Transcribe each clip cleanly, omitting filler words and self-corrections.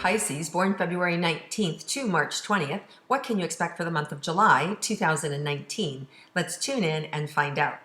Pisces, born February 19th to March 20th, what can you expect for the month of July 2019? Let's tune in and find out.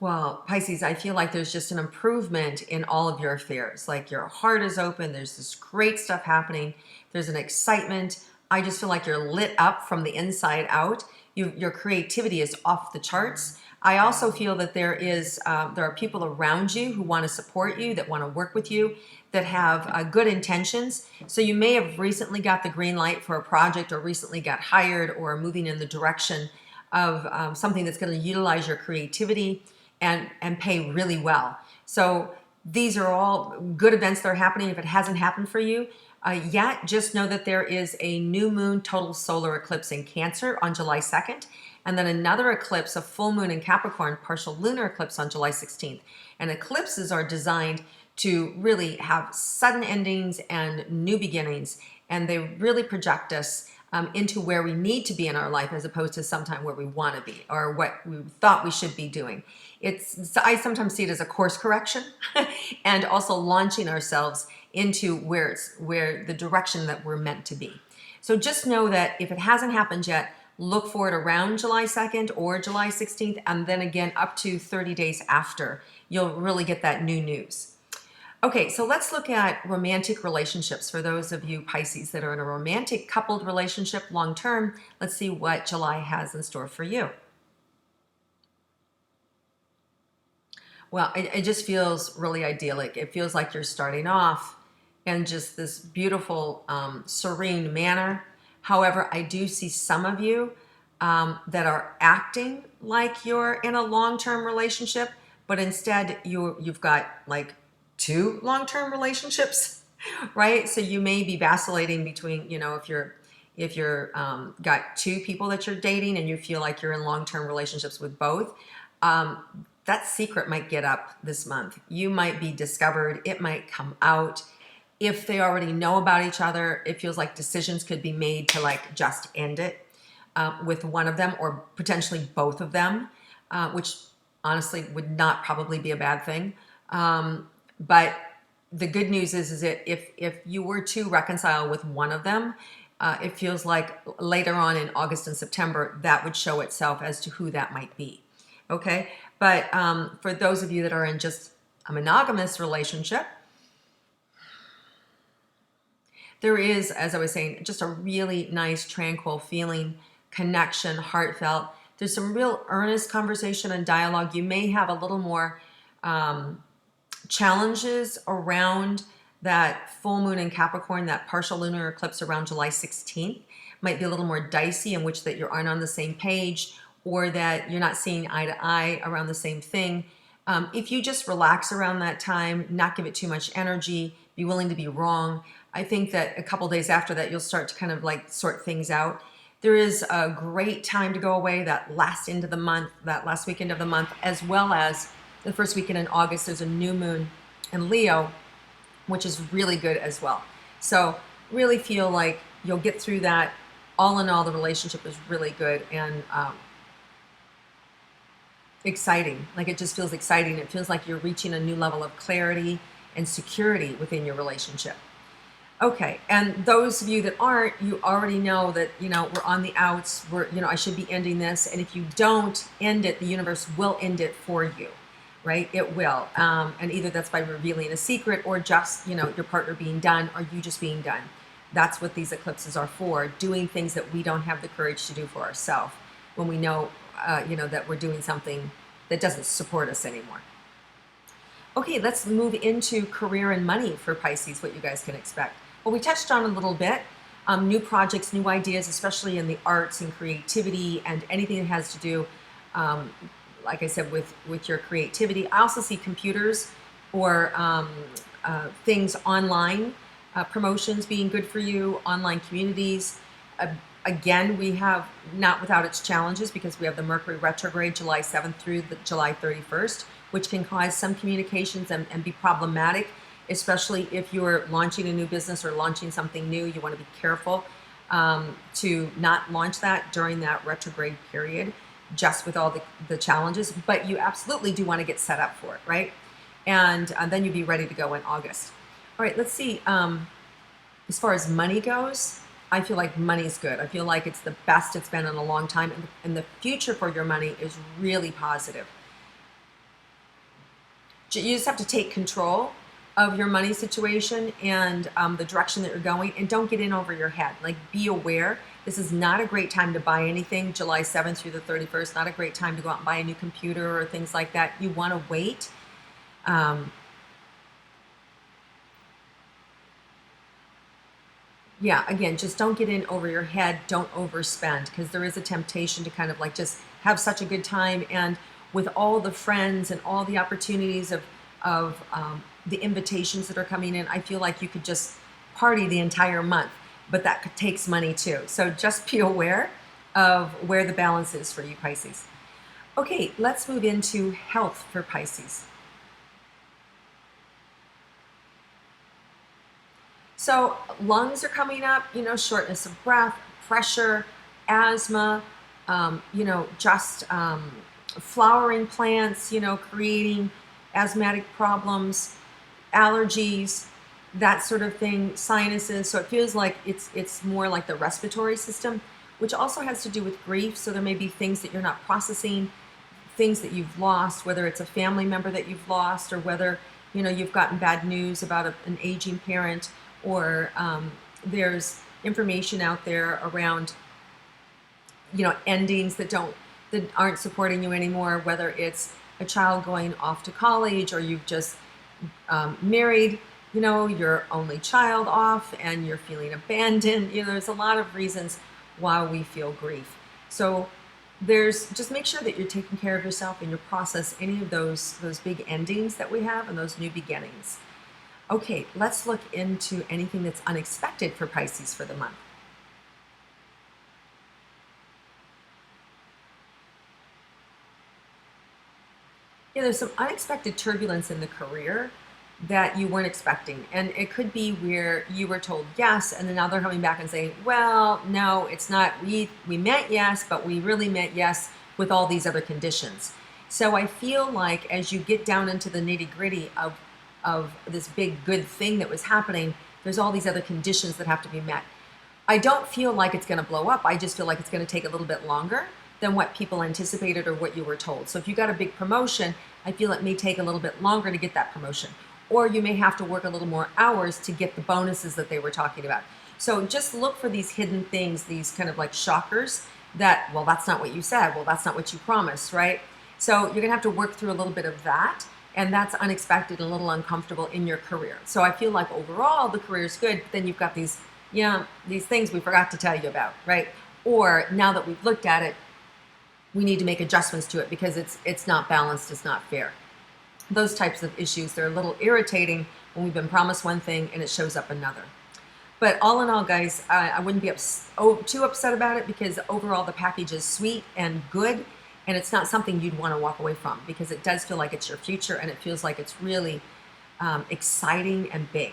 Well, Pisces, I feel like there's just an improvement in all of your affairs. Like your heart is open, there's this great stuff happening, there's an excitement. I just feel like you're lit up from the inside out. Your creativity is off the charts. I also feel that there are people around you who want to support you, that want to work with you, that have good intentions. So you may have recently got the green light for a project, or recently got hired, or moving in the direction of something that's going to utilize your creativity and pay really well. So these are all good events that are happening. If it hasn't happened for you yet, just know that there is a new moon total solar eclipse in Cancer on July 2nd, and then another eclipse, a full moon in Capricorn, partial lunar eclipse on July 16th. And eclipses are designed to really have sudden endings and new beginnings, and they really project us into where we need to be in our life, as opposed to sometime where we want to be or what we thought we should be doing. I sometimes see it as a course correction and also launching ourselves into where the direction that we're meant to be. So just know that if it hasn't happened yet, look for it around July 2nd or July 16th, and then again up to 30 days after. You'll really get that new news. Okay, so let's look at romantic relationships. For those of you Pisces that are in a romantic coupled relationship long term, let's see what July has in store for you. Well, it just feels really idyllic. It feels like you're starting off in just this beautiful, serene manner. However, I do see some of you that are acting like you're in a long-term relationship, but instead you've got like two long-term relationships, right? So you may be vacillating between, if you're got two people that you're dating and you feel like you're in long-term relationships with both, that secret might get up this month. You might be discovered. It might come out. If they already know about each other, it feels like decisions could be made to like just end it with one of them, or potentially both of them, which honestly would not probably be a bad thing. But the good news is that if you were to reconcile with one of them, it feels like later on in August and September, that would show itself as to who that might be. Okay, but for those of you that are in just a monogamous relationship, there is, as I was saying, just a really nice, tranquil feeling, connection, heartfelt. There's some real earnest conversation and dialogue. You may have a little more challenges around that full moon in Capricorn, that partial lunar eclipse around July 16th. Might be a little more dicey, in which that you aren't on the same page, or that you're not seeing eye to eye around the same thing. If you just relax around that time, not give it too much energy, be willing to be wrong, I think that a couple days after that, you'll start to kind of like sort things out. There is a great time to go away that last end of the month, that last weekend of the month, as well as the first weekend in August. There's a new moon in Leo, which is really good as well. So really feel like you'll get through that. All in all, the relationship is really good and exciting. Like, it just feels exciting. It feels like you're reaching a new level of clarity and security within your relationship. Okay, and those of you that aren't, you already know that, we're on the outs. I should be ending this. And if you don't end it, the universe will end it for you, right? It will. And either that's by revealing a secret, or just, your partner being done, or you just being done. That's what these eclipses are for, doing things that we don't have the courage to do for ourselves when we know, that we're doing something that doesn't support us anymore. Okay, let's move into career and money for Pisces, what you guys can expect. Well, we touched on a little bit, new projects, new ideas, especially in the arts and creativity and anything that has to do, like I said, with your creativity. I also see computers or things online, promotions being good for you, online communities. Again, we have not without its challenges, because we have the Mercury retrograde July 7th through July 31st, which can cause some communications and be problematic, especially if you're launching a new business or launching something new. You want to be careful to not launch that during that retrograde period. just with all the challenges, but you absolutely do want to get set up for it, right? And then you'll be ready to go in August. All right, let's see. As far as money goes, I feel like money's good. I feel like it's the best it's been in a long time, and the future for your money is really positive. You just have to take control of your money situation and the direction that you're going, and don't get in over your head. Like, be aware. This is not a great time to buy anything. July 7th through the 31st, not a great time to go out and buy a new computer or things like that. You want to wait. Yeah, again, just don't get in over your head. Don't overspend, because there is a temptation to kind of like just have such a good time. And with all the friends and all the opportunities of the invitations that are coming in, I feel like you could just party the entire month, but that takes money too. So just be aware of where the balance is for you, Pisces. Okay, let's move into health for Pisces. So lungs are coming up, shortness of breath, pressure, asthma, just flowering plants, creating asthmatic problems, allergies, that sort of thing, sinuses. So it feels like it's more like the respiratory system, which also has to do with grief. So there may be things that you're not processing, things that you've lost, whether it's a family member that you've lost, or whether you've gotten bad news about an aging parent, or there's information out there around endings that aren't supporting you anymore, whether it's a child going off to college, or you've just married your only child off and you're feeling abandoned. There's a lot of reasons why we feel grief. So just make sure that you're taking care of yourself and you process any of those big endings that we have and those new beginnings. Okay, let's look into anything that's unexpected for Pisces for the month. There's some unexpected turbulence in the career that you weren't expecting. And it could be where you were told yes, and then now they're coming back and saying, well, no, it's not. We meant yes, but we really meant yes with all these other conditions. So I feel like as you get down into the nitty-gritty of this big good thing that was happening, there's all these other conditions that have to be met. I don't feel like it's going to blow up. I just feel like it's going to take a little bit longer than what people anticipated or what you were told. So if you got a big promotion, I feel it may take a little bit longer to get that promotion. Or you may have to work a little more hours to get the bonuses that they were talking about. So just look for these hidden things, these kind of like shockers that, well, that's not what you said. Well, that's not what you promised, right? So you're going to have to work through a little bit of that. And that's unexpected and a little uncomfortable in your career. So I feel like overall the career is good, but then you've got these things we forgot to tell you about, right? Or now that we've looked at it, we need to make adjustments to it because it's not balanced, it's not fair. Those types of issues, they're a little irritating when we've been promised one thing and it shows up another. But all in all, guys, I wouldn't be too upset about it, because overall the package is sweet and good, and it's not something you'd want to walk away from, because it does feel like it's your future and it feels like it's really exciting and big.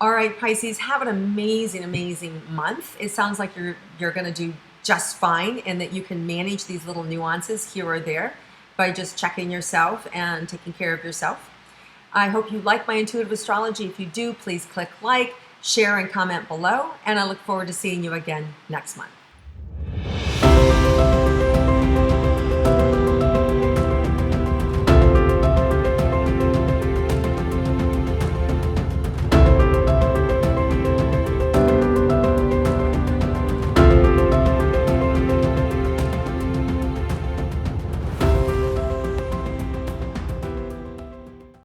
All right, Pisces, have an amazing, amazing month. It sounds like you're going to do just fine, and that you can manage these little nuances here or there by just checking yourself and taking care of yourself. I hope you like my intuitive astrology. If you do, please click like, share, and comment below, and I look forward to seeing you again next month.